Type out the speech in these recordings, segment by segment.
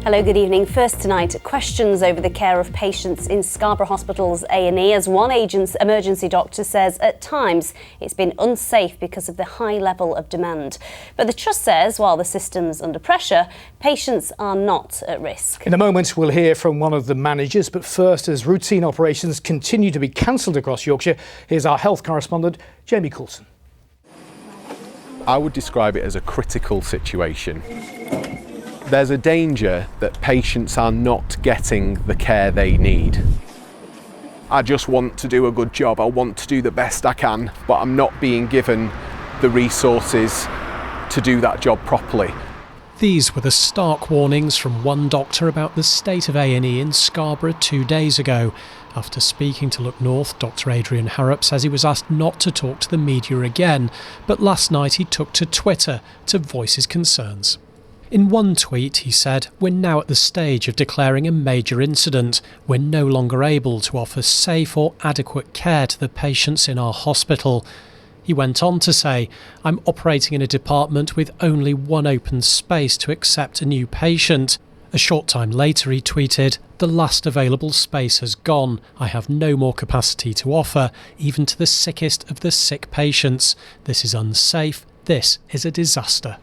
Hello, good evening. First tonight, questions over the care of patients in Scarborough Hospital's A&E as one emergency doctor says at times it's been unsafe because of the high level of demand. But the Trust says while the system's under pressure, patients are not at risk. In a moment, we'll hear from one of the managers. But first, as routine operations continue to be cancelled across Yorkshire, here's our health correspondent, Jamie Coulson. I would describe it as a critical situation. There's a danger that patients are not getting the care they need. I just want to do a good job, I want to do the best I can, but I'm not being given the resources to do that job properly. These were the stark warnings from one doctor about the state of A&E in Scarborough 2 days ago. After speaking to Look North, Dr Adrian Harrop says he was asked not to talk to the media again, but last night he took to Twitter to voice his concerns. In one tweet, he said, "We're now at the stage of declaring a major incident. We're no longer able to offer safe or adequate care to the patients in our hospital." He went on to say, "I'm operating in a department with only one open space to accept a new patient." A short time later, he tweeted, "The last available space has gone. I have no more capacity to offer, even to the sickest of the sick patients. This is unsafe. This is a disaster."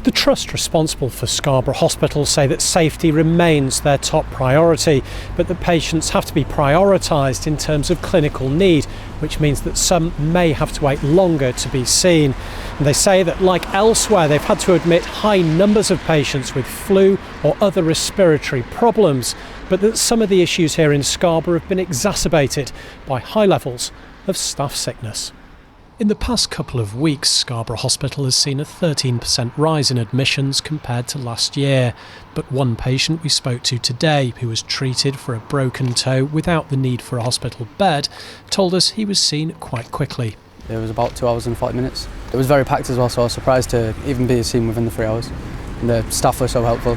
The Trust responsible for Scarborough Hospital say that safety remains their top priority, but that patients have to be prioritised in terms of clinical need, which means that some may have to wait longer to be seen. And they say that, like elsewhere, they've had to admit high numbers of patients with flu or other respiratory problems, but that some of the issues here in Scarborough have been exacerbated by high levels of staff sickness. In the past couple of weeks, Scarborough Hospital has seen a 13% rise in admissions compared to last year. But one patient we spoke to today, who was treated for a broken toe without the need for a hospital bed, told us he was seen quite quickly. It was about 2 hours and 40 minutes. It was very packed as well, so I was surprised to even be seen within the 3 hours. And the staff were so helpful,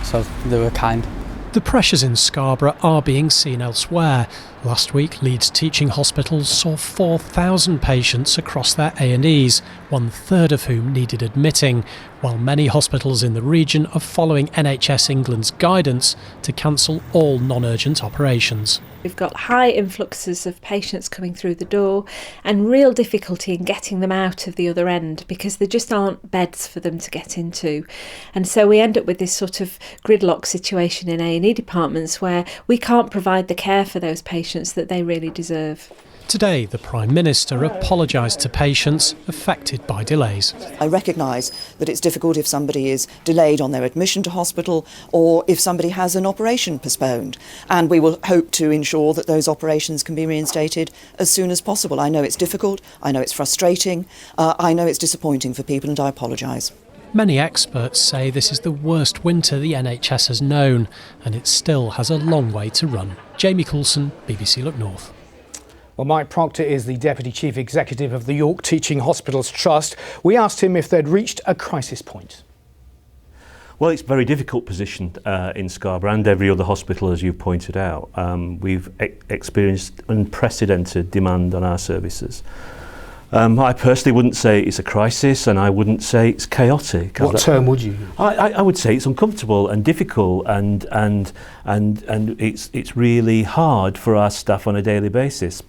so they were kind. The pressures in Scarborough are being seen elsewhere. Last week, Leeds teaching hospitals saw 4,000 patients across their A&Es, 1/3 of whom needed admitting, while many hospitals in the region are following NHS England's guidance to cancel all non-urgent operations. We've got high influxes of patients coming through the door and real difficulty in getting them out of the other end because there just aren't beds for them to get into. And so we end up with this sort of gridlock situation in A&E departments where we can't provide the care for those patients that they really deserve. Today, the Prime Minister apologised to patients affected by delays. I recognise that it's difficult if somebody is delayed on their admission to hospital or if somebody has an operation postponed, and we will hope to ensure that those operations can be reinstated as soon as possible. I know it's difficult, I know it's frustrating, I know it's disappointing for people, and I apologise. Many experts say this is the worst winter the NHS has known, and it still has a long way to run. Jamie Coulson, BBC Look North. Well, Mike Proctor is the Deputy Chief Executive of the York Teaching Hospitals Trust. We asked him if they'd reached a crisis point. Well, it's a very difficult position in Scarborough and every other hospital, as you pointed out. We've experienced unprecedented demand on our services. I personally wouldn't say it's a crisis, and I wouldn't say it's chaotic. What term would you use? I would say it's uncomfortable and difficult, and it's really hard for our staff on a daily basis.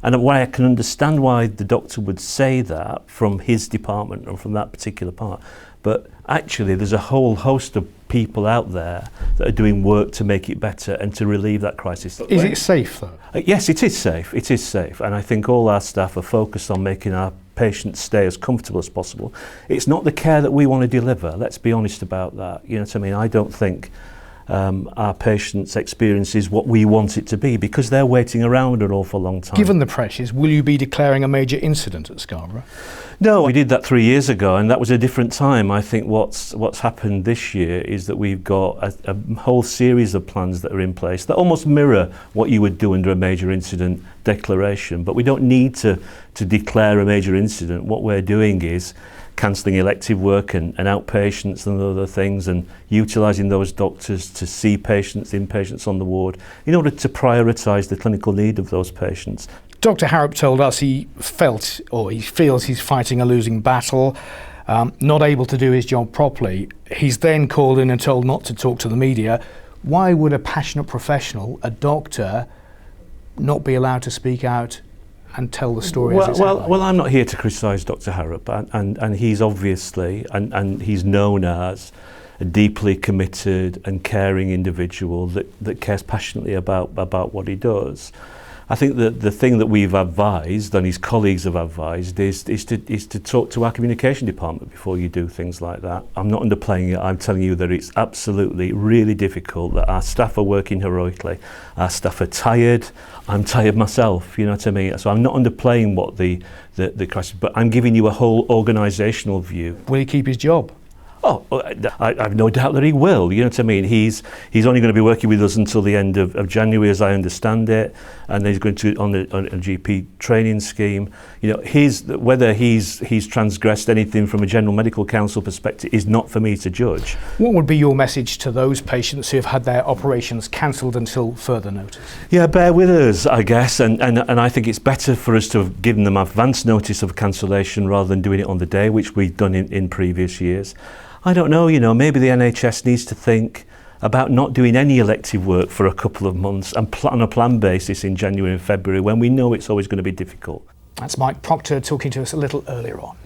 And why I can understand why the doctor would say that from his department or from that particular part. But actually, there's a whole host of people out there that are doing work to make it better and to relieve that crisis. Is it safe, though? Yes, it is safe. It is safe. And I think all our staff are focused on making our patients stay as comfortable as possible. It's not the care that we want to deliver. Let's be honest about that. You know what I mean? I don't think our patients' experience is what we want it to be because they're waiting around an awful long time. Given the pressures, will you be declaring a major incident at Scarborough? No, we did that 3 years ago, and that was a different time. I think what's happened this year is that we've got a whole series of plans that are in place that almost mirror what you would do under a major incident declaration. But we don't need to declare a major incident. What we're doing is cancelling elective work and outpatients and other things, and utilising those doctors to see patients, inpatients on the ward in order to prioritise the clinical need of those patients. Dr Harrop told us he feels he's fighting a losing battle. not able to do his job properly. He's then called in and told not to talk to the media. Why would a passionate professional, a doctor, not be allowed to speak out and tell the story as it's happening? Well, I'm not here to criticise Dr. Harrop, and he's obviously, and he's known as a deeply committed and caring individual that cares passionately about what he does. I think that the thing that we've advised, and his colleagues have advised, is to talk to our communication department before you do things like that. I'm not underplaying it. I'm telling you that it's absolutely really difficult, that our staff are working heroically. Our staff are tired. I'm tired myself, you know what I mean? So I'm not underplaying what the crisis, but I'm giving you a whole organisational view. Will he keep his job? Oh, I have no doubt that he will. You know what I mean? He's only going to be working with us until the end of January, as I understand it, and he's going to on a GP training scheme. You know, whether he's transgressed anything from a General Medical Council perspective is not for me to judge. What would be your message to those patients who have had their operations cancelled until further notice? Yeah, bear with us, I guess, and I think it's better for us to have given them advance notice of cancellation rather than doing it on the day, which we've done in previous years. I don't know, you know, maybe the NHS needs to think about not doing any elective work for a couple of months and on a planned basis in January and February when we know it's always going to be difficult. That's Mike Proctor talking to us a little earlier on.